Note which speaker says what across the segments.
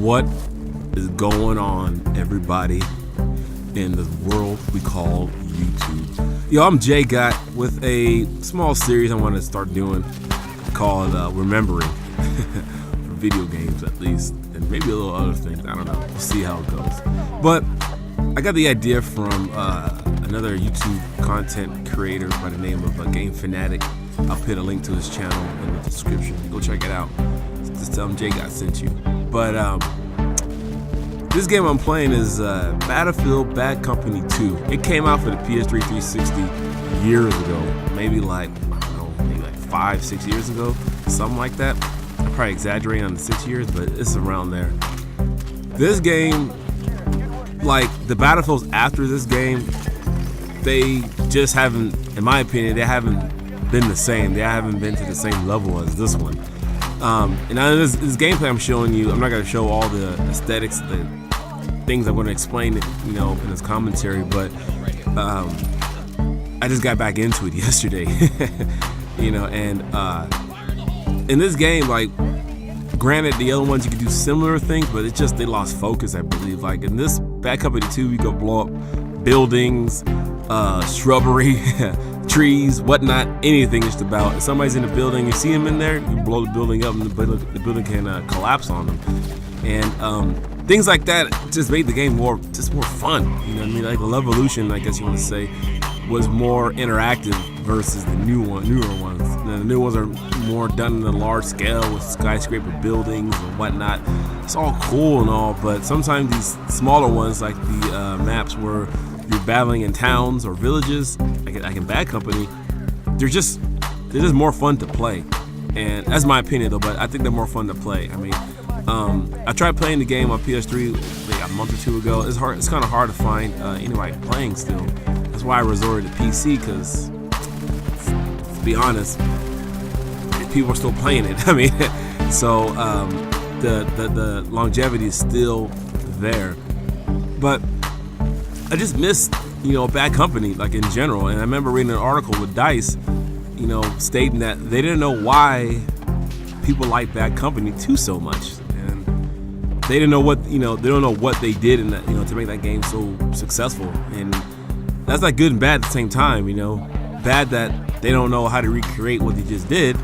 Speaker 1: What is going on, everybody, in the world we call YouTube? Yo, I'm JGott with a small series I want to start doing called Remembering for video games, at least, and maybe a little other things. I don't know. We'll see how it goes. But I got the idea from another YouTube content creator by the name of Game Fanatic. I'll put a link to his channel in the description. Go check it out. Just tell him JGott sent you. But this game I'm playing is Battlefield Bad Company 2. It came out for the PS3 360 years ago. Maybe like, I don't know, maybe like 5-6 years ago. Something like that. I'm probably exaggerating on the 6 years, but it's around there. This game, like the Battlefields after this game, they just haven't, in my opinion, they haven't been the same. They haven't been to the same level as this one. And this gameplay I'm showing you, I'm not going to show all the aesthetics, the things I'm going to explain, in this commentary, but I just got back into it yesterday, and in this game, like, granted, the other ones you can do similar things, but it's just they lost focus, I believe. Like in this Bad Company 2, you go blow up buildings, shrubbery, trees, whatnot, anything just about. If somebody's in a building, you see them in there, you blow the building up and the building can collapse on them. And things like that just made the game more fun. You know what I mean? Like the Levolution, I guess you want to say, was more interactive versus the newer ones. Now, the new ones are more done on a large scale with skyscraper buildings and whatnot. It's all cool and all, but sometimes these smaller ones, like the maps where you're battling in towns or villages, like in Bad Company, they're just more fun to play. And that's my opinion though, but I think they're more fun to play. I mean, I tried playing the game on PS3 like a month or two ago. It's hard. It's kind of hard to find anybody playing still. That's why I resorted to PC, because to be honest, people are still playing it. I mean, so the longevity is still there. But I just missed, Bad Company, like in general. And I remember reading an article with DICE, stating that they didn't know why people like Bad Company 2 so much. And they didn't know what, they don't know what they did in that, to make that game so successful. And that's like good and bad at the same time, Bad that they don't know how to recreate what they just did.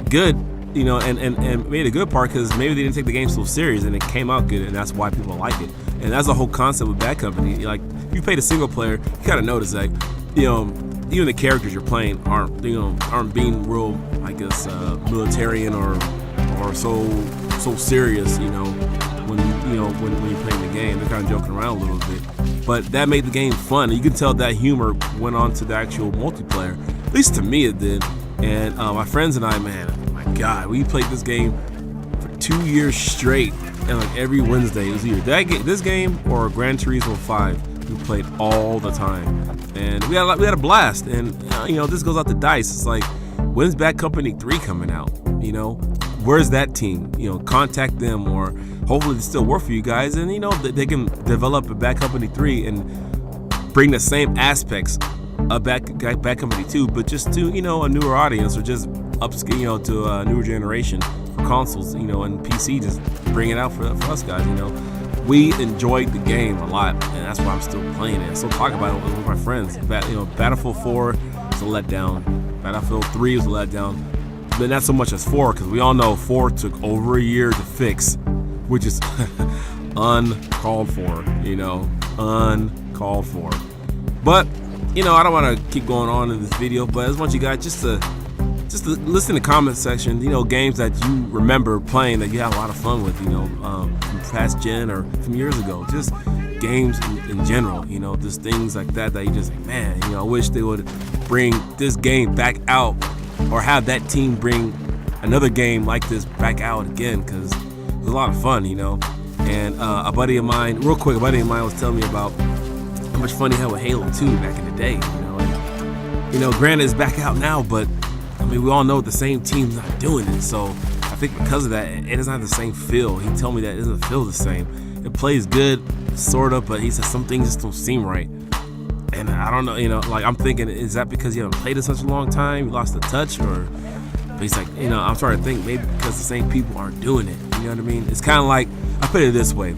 Speaker 1: Good, and made a good part because maybe they didn't take the game so serious and it came out good, and that's why people like it. And that's the whole concept with Bad Company. Like, if you played a single player, you kind of notice that, even the characters you're playing aren't being real, I guess, militarian or so serious, when you're playing the game. They're kind of joking around a little bit. But that made the game fun. You can tell that humor went on to the actual multiplayer. At least to me it did. And my friends and I, man, oh my God, we played this game for 2 years straight, and like every Wednesday it was either this game or Gran Turismo 5. We played all the time, and we had a blast. And this goes out to DICE. It's like, when's Bad Company 3 coming out? Where's that team? Contact them, or hopefully they still work for you guys, and they can develop a Bad Company 3 and bring the same aspects of Bad Company 2, but just to a newer audience, or just upscale to a newer generation for consoles, and PC. Just bring it out for us guys. We enjoyed the game a lot, and that's why I'm still playing it. So talk about it with my friends. Battlefield 4 is a letdown. Battlefield 3 is a letdown, but not so much as 4, because we all know 4 took over a year to fix, which is uncalled for. Uncalled for. But I don't want to keep going on in this video, but I just want you guys just to listen to the comment section, games that you remember playing that you had a lot of fun with, from past gen or from years ago. Just games in general, just things like that you just like, man, I wish they would bring this game back out, or have that team bring another game like this back out again, because it was a lot of fun, And a buddy of mine was telling me about how much fun he had with Halo 2 back in the day, granted it's back out now, but I mean, we all know the same team's not doing it, so I think because of that, it doesn't have the same feel. He told me that it doesn't feel the same. It plays good, sort of, but he said some things just don't seem right. And I don't know, like I'm thinking, is that because you haven't played it such a long time, you lost the touch, or? But he's like, I'm starting to think maybe because the same people aren't doing it. You know what I mean? It's kind of like, I put it this way.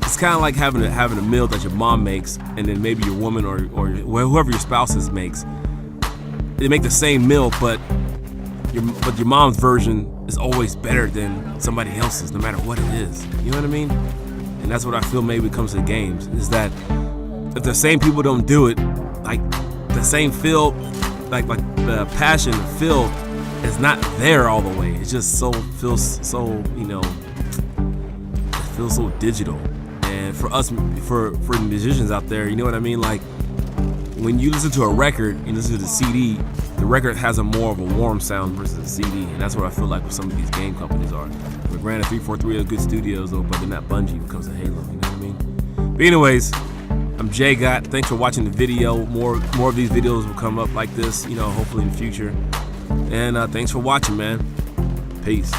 Speaker 1: It's kind of like having a meal that your mom makes, and then maybe your woman or whoever your spouse makes. They make the same meal, but your mom's version is always better than somebody else's, no matter what it is. You know what I mean? And that's what I feel maybe comes to games, is that if the same people don't do it, like the same feel, like the passion, the feel is not there all the way. It just feels so, you know, it feels so digital. And for us, for the musicians out there, you know what I mean? Like when you listen to a record, you listen to the CD, the record has a more of a warm sound versus a CD, and that's what I feel like with some of these game companies are. But granted, 343 are good studios, though, but they're not Bungie when it comes to Halo. You know what I mean? But anyways, I'm JGott. Thanks for watching the video. More of these videos will come up like this, you know, hopefully in the future. And thanks for watching, man. Peace.